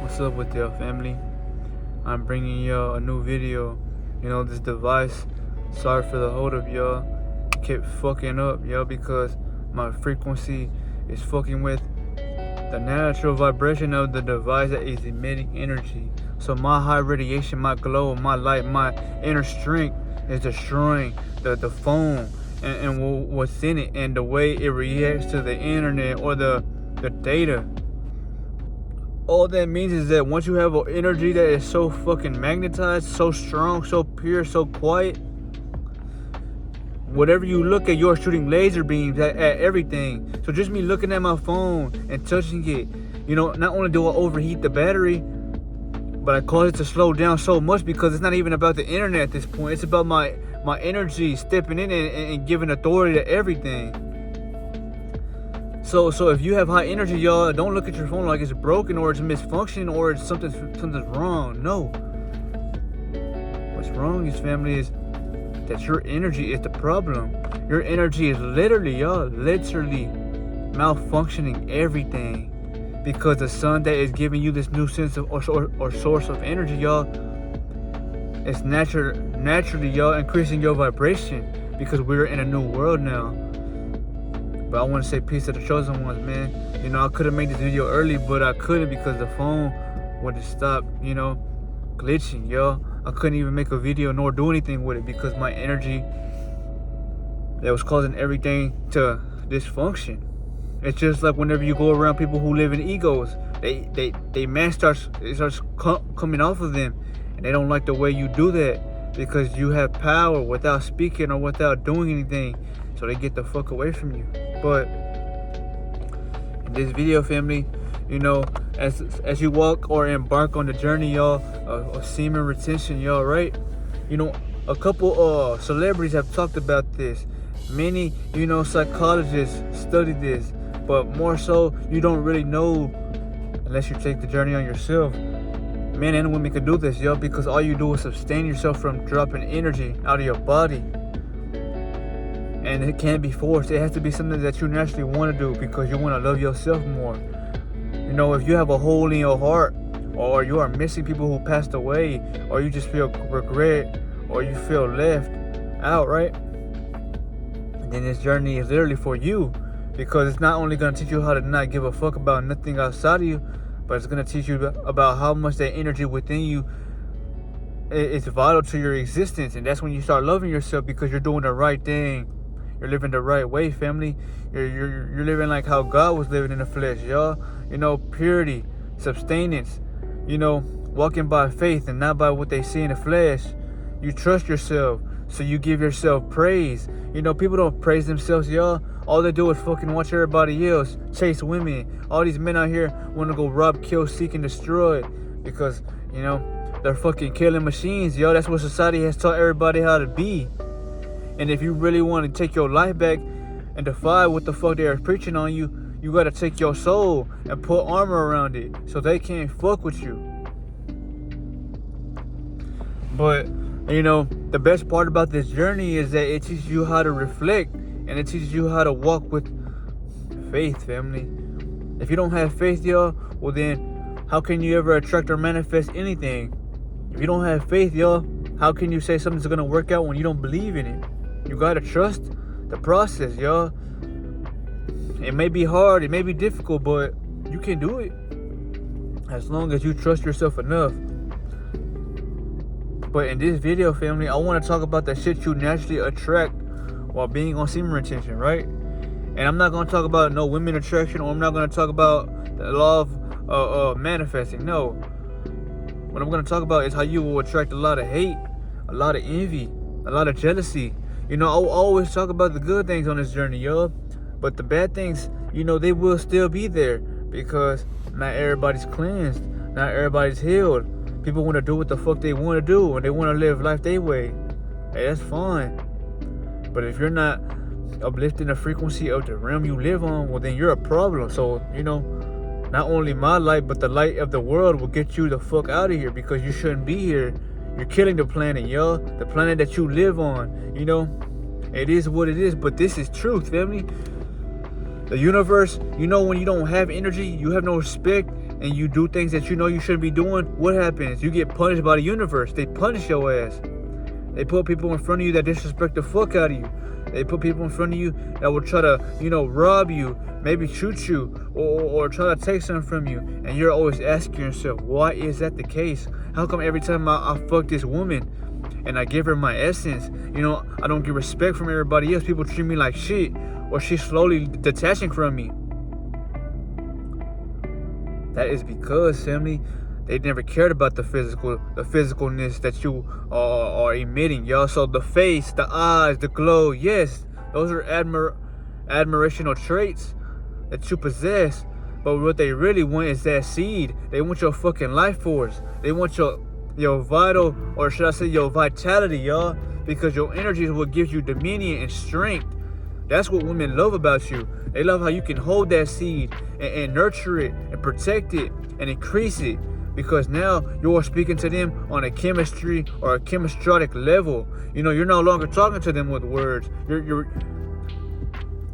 What's up with y'all, family? I'm bringing y'all a new video. This device, sorry for the hold up, y'all, kept fucking up, y'all, because my frequency is fucking with the natural vibration of the device that is emitting energy. So my high radiation, my glow, my light, my inner strength is destroying the phone and what's in it, and the way it reacts to the internet or the data. All that means is that once you have an energy that is so fucking magnetized, so strong, so pure, so quiet, whatever you look at, you're shooting laser beams at everything. So just me looking at my phone and touching it, not only do I overheat the battery, but I cause it to slow down so much, because it's not even about the internet at this point. It's about my energy stepping in and giving authority to everything. So if you have high energy, y'all, don't look at your phone like it's broken or it's misfunctioning or it's something's wrong. No. What's wrong is, family, is that your energy is the problem. Your energy is literally malfunctioning everything, because the sun that is giving you this new sense of or source of energy, y'all, is naturally, y'all, increasing your vibration, because we're in a new world now. But I want to say peace to the chosen ones, man. I could have made this video early, but I couldn't because the phone wouldn't stop, glitching, yo. I couldn't even make a video nor do anything with it because my energy that was causing everything to dysfunction. It's just like whenever you go around people who live in egos, they man starts coming off of them, and they don't like the way you do that because you have power without speaking or without doing anything. So they get the fuck away from you. But in this video, family, as you walk or embark on the journey, y'all, of semen retention, y'all, right? A couple celebrities have talked about this. Many, psychologists study this, but more so, you don't really know unless you take the journey on yourself. Men and women can do this, y'all, because all you do is sustain yourself from dropping energy out of your body. And it can't be forced. It has to be something that you naturally want to do because you want to love yourself more. If you have a hole in your heart, or you are missing people who passed away, or you just feel regret, or you feel left out, right? Then this journey is literally for you, because it's not only going to teach you how to not give a fuck about nothing outside of you, but it's going to teach you about how much that energy within you is vital to your existence. And that's when you start loving yourself, because you're doing the right thing. You're living the right way, family. You're living like how God was living in the flesh, y'all. Purity, sustenance, walking by faith and not by what they see in the flesh. You trust yourself, so you give yourself praise. People don't praise themselves, y'all. All they do is fucking watch everybody else chase women. All these men out here want to go rob, kill, seek, and destroy because, they're fucking killing machines, y'all. That's what society has taught everybody how to be. And if you really want to take your life back and defy what the fuck they are preaching on you, you got to take your soul and put armor around it so they can't fuck with you. But, the best part about this journey is that it teaches you how to reflect, and it teaches you how to walk with faith, family. If you don't have faith, y'all, well then, how can you ever attract or manifest anything? If you don't have faith, y'all, how can you say something's going to work out when you don't believe in it? You got to trust the process, y'all. It may be hard, it may be difficult, but you can do it as long as you trust yourself enough. But in this video, family, I want to talk about the shit you naturally attract while being on semen retention, right? And I'm not going to talk about no women attraction, or I'm not going to talk about the law of manifesting. No. What I'm going to talk about is how you will attract a lot of hate, a lot of envy, a lot of jealousy. I always talk about the good things on this journey, y'all. But the bad things, they will still be there, because not everybody's cleansed. Not everybody's healed. People want to do what the fuck they want to do, and they want to live life their way. Hey, that's fine. But if you're not uplifting the frequency of the realm you live on, well, then you're a problem. So, not only my light, but the light of the world will get you the fuck out of here, because you shouldn't be here. You're killing the planet, y'all. The planet that you live on, It is what it is, but this is truth, family. The universe, when you don't have energy, you have no respect, and you do things that you know you shouldn't be doing, what happens? You get punished by the universe. They punish your ass. They put people in front of you that disrespect the fuck out of you. They put people in front of you that will try to, rob you, maybe shoot you, or try to take something from you. And you're always asking yourself, why is that the case? How come every time I fuck this woman and I give her my essence, I don't get respect from everybody else? People treat me like shit, or she's slowly detaching from me. That is because, family, they never cared about the physicalness that you are emitting, y'all. So the face, the eyes, the glow, yes, those are admirational traits that you possess. But what they really want is that seed. They want your fucking life force. They want your vital, or should I say your vitality, y'all. Because your energy is what gives you dominion and strength. That's what women love about you. They love how you can hold that seed and nurture it and protect it and increase it. Because now you're speaking to them on a chemistry or a chemistrotic level. You're no longer talking to them with words.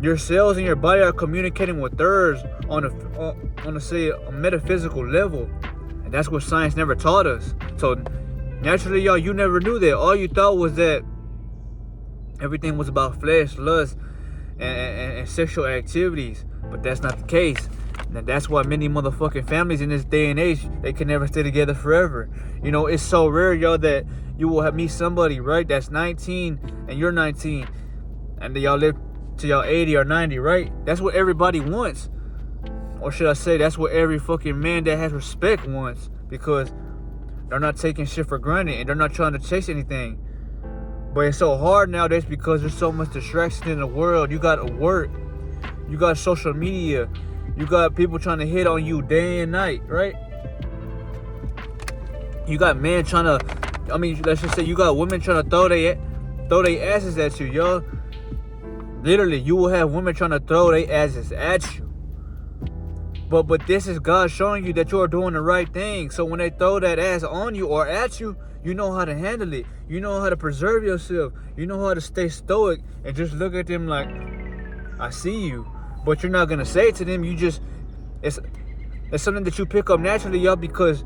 Your cells in your body are communicating with theirs on a metaphysical level. And that's what science never taught us. So naturally, y'all, you never knew that. All you thought was that everything was about flesh, lust, and sexual activities. But that's not the case. And that's why many motherfucking families in this day and age, they can never stay together forever. It's so rare, y'all, that you will meet somebody, right, that's 19 and you're 19, and y'all live to y'all 80 or 90, right? That's what everybody wants. Or should I say, that's what every fucking man that has respect wants, because they're not taking shit for granted and they're not trying to chase anything. But it's so hard nowadays because there's so much distraction in the world. You got work, you got social media, you got people trying to hit on you day and night, right? You got men trying to, let's just say you got women trying to throw their asses at you, y'all. Literally, you will have women trying to throw their asses at you. But this is God showing you that you're doing the right thing. So when they throw that ass on you or at you, you know how to handle it. You know how to preserve yourself. You know how to stay stoic and just look at them like, I see you. But you're not going to say it to them. It's something that you pick up naturally, y'all, because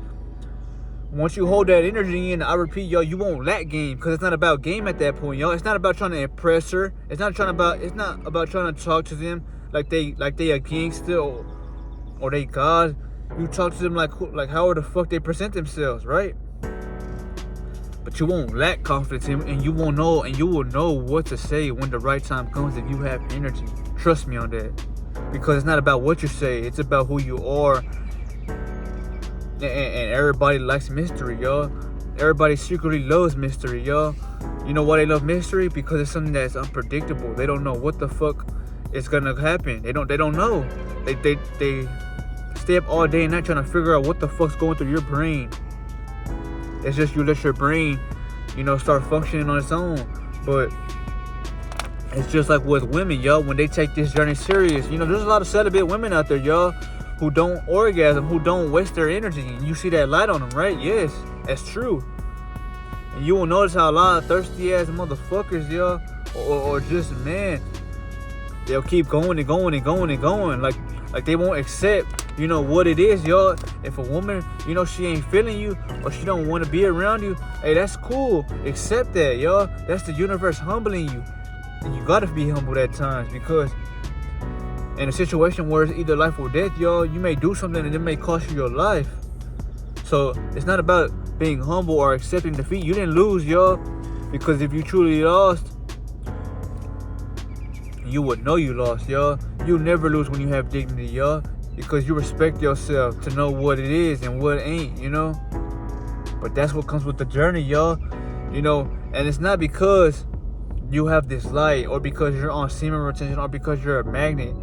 once you hold that energy in, I repeat, y'all, you won't lack game, because it's not about game at that point, y'all. It's not about trying to impress her. It's not about trying to talk to them like they a gangster or they God. You talk to them like how the fuck they present themselves, right? But you won't lack confidence, and you will know what to say when the right time comes if you have energy. Trust me on that. Because it's not about what you say, it's about who you are. And everybody likes mystery, y'all. Everybody secretly loves mystery, y'all. You know why they love mystery? Because it's something that's unpredictable. They don't know what the fuck is gonna happen. They don't know. They stay up all day and night trying to figure out what the fuck's going through your brain. It's just you let your brain, start functioning on its own. But it's just like with women, y'all, when they take this journey serious. There's a lot of celibate women out there, y'all, who don't orgasm, who don't waste their energy. And you see that light on them, right? Yes, that's true. And you will notice how a lot of thirsty ass motherfuckers, y'all, or just men, they'll keep going and going and going and going. Like they won't accept, what it is, y'all. If a woman, she ain't feeling you or she don't want to be around you, hey, that's cool. Accept that, y'all. That's the universe humbling you. And you gotta be humbled at times, because in a situation where it's either life or death, y'all, you may do something and it may cost you your life. So it's not about being humble or accepting defeat. You didn't lose, y'all, because if you truly lost, you would know you lost, y'all. You never lose when you have dignity, y'all, because you respect yourself to know what it is and what ain't, But that's what comes with the journey, y'all, and it's not because you have this light or because you're on semen retention or because you're a magnet.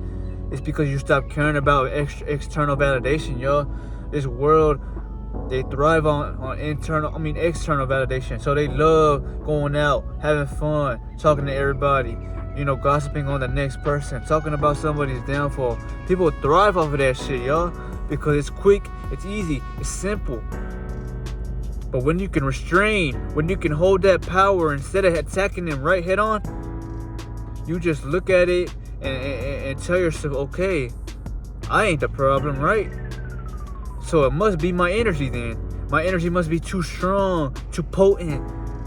It's because you stop caring about external validation, y'all. This world, they thrive on external validation. So they love going out, having fun, talking to everybody, gossiping on the next person, talking about somebody's downfall. People thrive off of that shit, y'all, because it's quick, it's easy, it's simple. But when you can restrain, when you can hold that power instead of attacking them right head on, you just look at it and tell yourself, okay, I ain't the problem, right? So it must be my energy then. My energy must be too strong, too potent,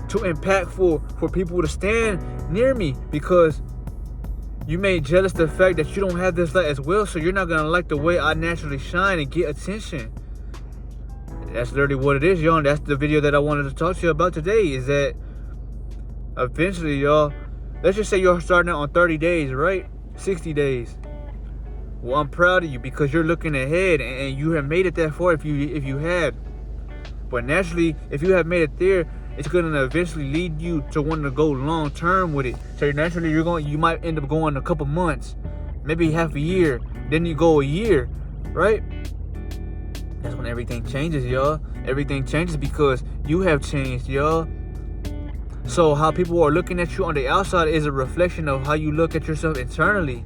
too impactful for people to stand near me, because you made jealous the fact that you don't have this light as well, so you're not gonna like the way I naturally shine and get attention. That's literally what it is, y'all. And that's the video that I wanted to talk to you about today, is that eventually, y'all, let's just say you're starting out on 30 days, right? 60 days. Well, I'm proud of you because you're looking ahead and you have made it that far if you had. But naturally, if you have made it there, it's going to eventually lead you to wanting to go long term with it. So naturally, you might end up going a couple months, maybe half a year, then you go a year, right? That's when everything changes, y'all. Everything changes because you have changed, y'all. So how people are looking at you on the outside is a reflection of how you look at yourself internally.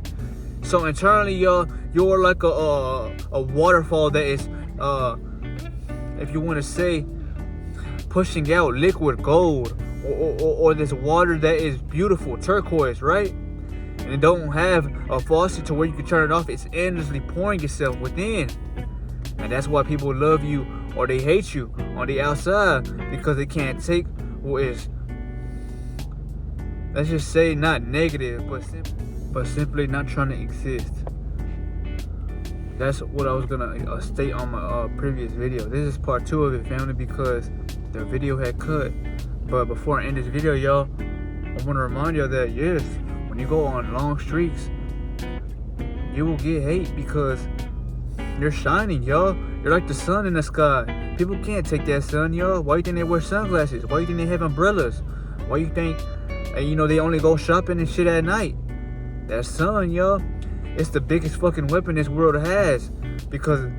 So internally, y'all, you're like a waterfall that is, if you want to say, pushing out liquid gold, or this water that is beautiful, turquoise, right? And it don't have a faucet to where you can turn it off. It's endlessly pouring itself within. And that's why people love you or they hate you on the outside, because they can't take what is, let's just say, not negative, but simply not trying to exist. That's what I was gonna state on my previous video. This is part 2 of it, family, because the video had cut. But before I end this video, y'all, I want to remind y'all that yes, when you go on long streaks, you will get hate because you're shining, y'all. You're like the sun in the sky. People can't take that sun, y'all. Why you think they wear sunglasses? Why you think they have umbrellas? Why you think, they only go shopping and shit at night? That sun, y'all, it's the biggest fucking weapon this world has, because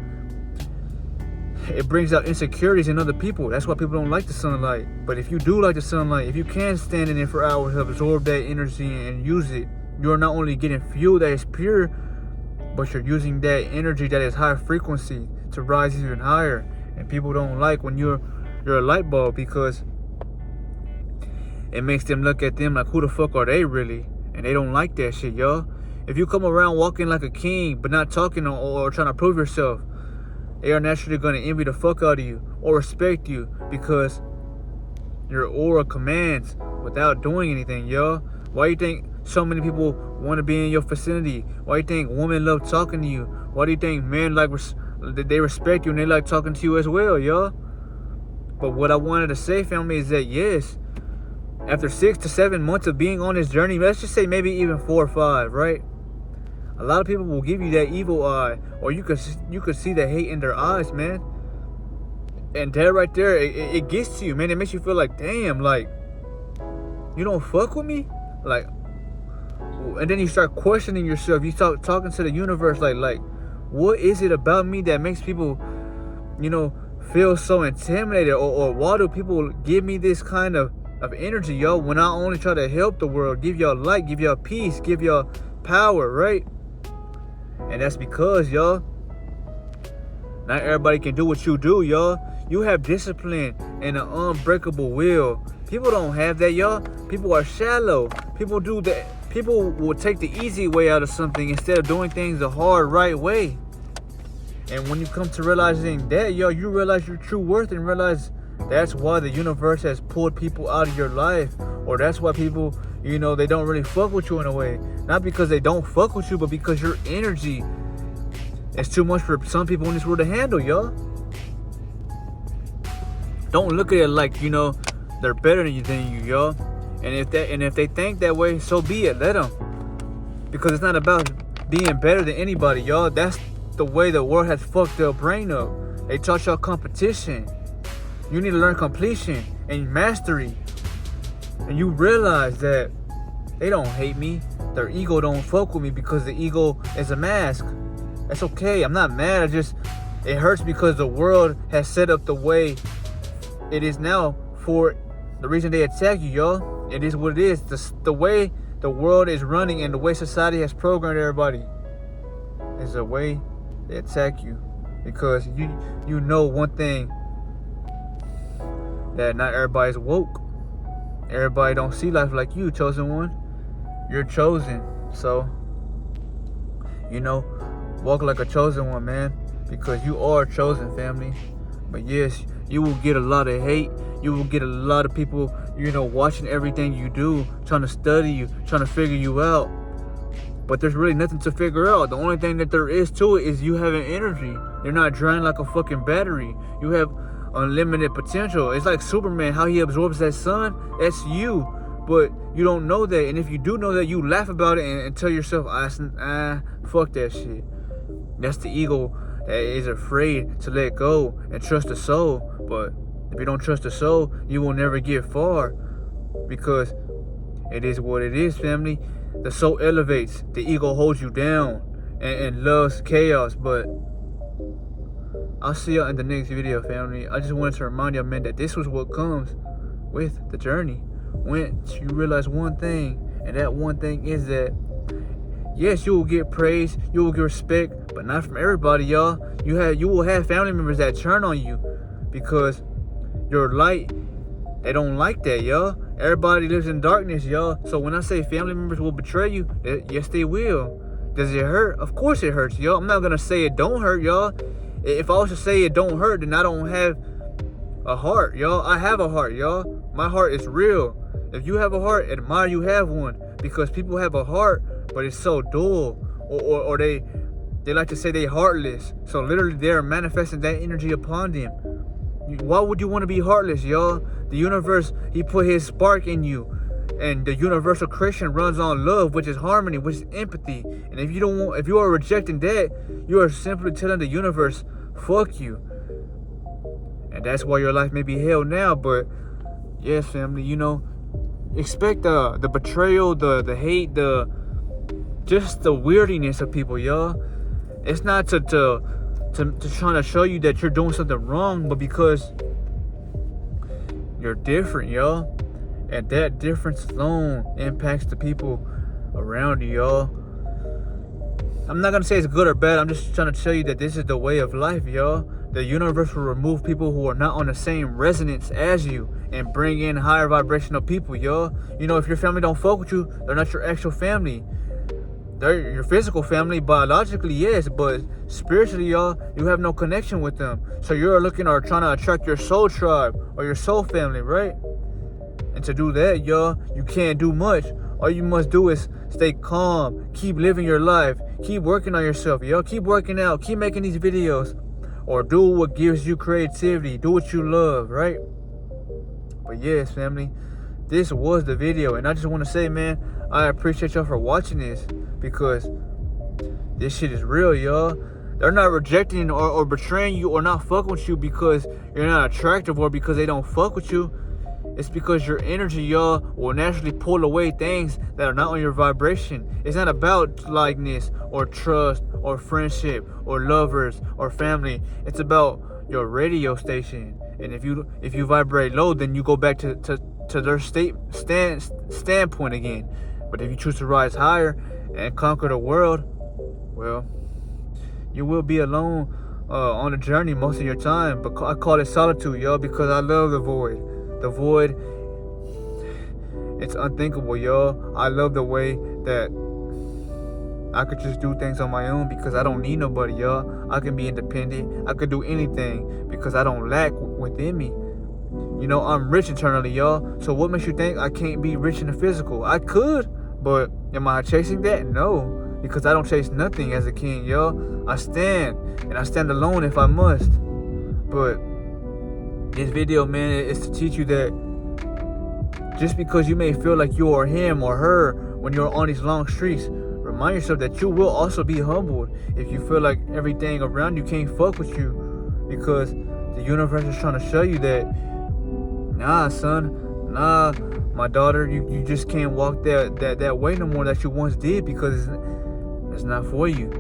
it brings out insecurities in other people. That's why people don't like the sunlight. But if you do like the sunlight, if you can stand in it for hours, absorb that energy and use it, you're not only getting fuel that is pure, but you're using that energy that is high frequency to rise even higher. And people don't like when you're a light bulb, because it makes them look at them like, who the fuck are they really? And they don't like that shit, y'all. If you come around walking like a king but not talking or trying to prove yourself, they are naturally going to envy the fuck out of you or respect you, because your aura commands without doing anything, y'all. Why you think so many people want to be in your vicinity? Why you think women love talking to you? Why do you think men they respect you and they like talking to you as well, y'all? But what I wanted to say, family, is that yes, after 6 to 7 months of being on this journey, let's just say maybe even 4 or 5, right? A lot of people will give you that evil eye, or you could see the hate in their eyes, man. And that right there, it gets to you, man. It makes you feel like, damn, like, you don't fuck with me? Like, and then you start questioning yourself. You start talking to the universe, like, what is it about me that makes people, feel so intimidated? Or why do people give me this kind of energy, y'all, when I only try to help the world, give y'all light, give y'all peace, give y'all power, right? And that's because, y'all, not everybody can do what you do, y'all. You have discipline and an unbreakable will. People don't have that, y'all. People are shallow. People do that. People will take the easy way out of something instead of doing things the hard, right way. And when you come to realizing that, y'all, you realize your true worth and realize that's why the universe has pulled people out of your life. Or that's why people, they don't really fuck with you in a way. Not because they don't fuck with you, but because your energy is too much for some people in this world to handle, y'all. Don't look at it like, they're better than you, y'all. And if they think that way, so be it. Let them. Because it's not about being better than anybody, y'all. That's the way the world has fucked their brain up. They taught y'all competition. You need to learn completion and mastery. And you realize that they don't hate me. Their ego don't fuck with me because the ego is a mask. That's okay. I'm not mad. It hurts because the world has set up the way it is now for the reason they attack you, y'all. It is what it is. The way the world is running and the way society has programmed everybody is the way they attack you. Because you know one thing, that not everybody's woke. Everybody don't see life like you, chosen one. You're chosen. So, walk like a chosen one, man. because you are chosen, family. But yes, you will get a lot of hate. You will get a lot of people, watching everything you do, trying to study you, trying to figure you out. But there's really nothing to figure out. The only thing that there is to it is you having energy. You're not drained like a fucking battery. You have unlimited potential. It's like Superman, how he absorbs that sun. That's you. But you don't know that. And if you do know that, you laugh about it and tell yourself, fuck that shit. That's the ego that is afraid to let go and trust the soul. But if you don't trust the soul, you will never get far. Because it is what it is, family. The soul elevates. The ego holds you down and loves chaos. But I'll see y'all in the next video, family. I just wanted to remind y'all, man, that this was what comes with the journey. Once you realize one thing, and that one thing is that, yes, you will get praise, you will get respect, but not from everybody, y'all. You will have family members that turn on you because your light, they don't like that, y'all. Everybody lives in darkness, y'all. So when I say family members will betray you, yes, they will. Does it hurt? Of course it hurts, y'all. I'm not gonna say it don't hurt, y'all. If I was to say it don't hurt, then I don't have a heart, y'all. I have a heart, y'all. My heart is real. If you have a heart, admire you have one. Because people have a heart, but it's so dull. Or they like to say they heartless. So literally they're manifesting that energy upon them. Why would you want to be heartless, y'all? The universe, he put his spark in you. And the universal creation runs on love, which is harmony, which is empathy. And if you are rejecting that, you are simply telling the universe, fuck you. And that's why your life may be hell now. But yes, family, expect the betrayal, the hate, just the weirdiness of people, y'all. It's not to trying to show you that you're doing something wrong, but because you're different, y'all. And that difference alone impacts the people around you, y'all. I'm not gonna say it's good or bad. I'm just trying to tell you that this is the way of life, y'all. The universe will remove people who are not on the same resonance as you and bring in higher vibrational people, y'all. If your family don't fuck with you, they're not your actual family. They're your physical family, biologically, yes, but spiritually, y'all, you have no connection with them. So you're looking or trying to attract your soul tribe or your soul family, right? And to do that, y'all, you can't do much. All you must do is stay calm, keep living your life, keep working on yourself, y'all. Keep working out, keep making these videos, or do what gives you creativity, do what you love, right? But yes, family, this was the video, and I just want to say, man, I appreciate y'all for watching this, because this shit is real, y'all. They're not rejecting or betraying you or not fucking with you because you're not attractive or because they don't fuck with you. It's because your energy, y'all, will naturally pull away things that are not on your vibration. It's not about likeness or trust or friendship or lovers or family. It's about your radio station. And if you vibrate low, then you go back to their standpoint again. But if you choose to rise higher and conquer the world, well, you will be alone on the journey most of your time. But I call it solitude, y'all, because I love the void. The void, it's unthinkable, y'all. I love the way that I could just do things on my own because I don't need nobody, y'all. I can be independent. I could do anything because I don't lack within me. I'm rich internally, y'all. So what makes you think I can't be rich in the physical? I could, but am I chasing that? No, because I don't chase nothing as a king, y'all. I stand, and I stand alone if I must. But this video, man, is to teach you that just because you may feel like you are him or her when you're on these long streets, remind yourself that you will also be humbled if you feel like everything around you can't fuck with you, because the universe is trying to show you that, nah, son, nah, my daughter, you just can't walk that way no more that you once did, because it's not for you.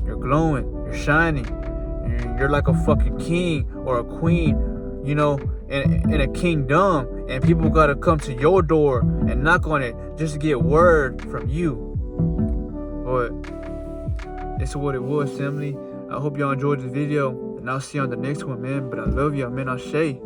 You're glowing, you're shining, you're like a fucking king or a queen, in a kingdom, and people gotta come to your door and knock on it just to get word from you. But it's what it was, family. I hope y'all enjoyed the video, and I'll see you on the next one, man. But I love y'all, man. Ashe.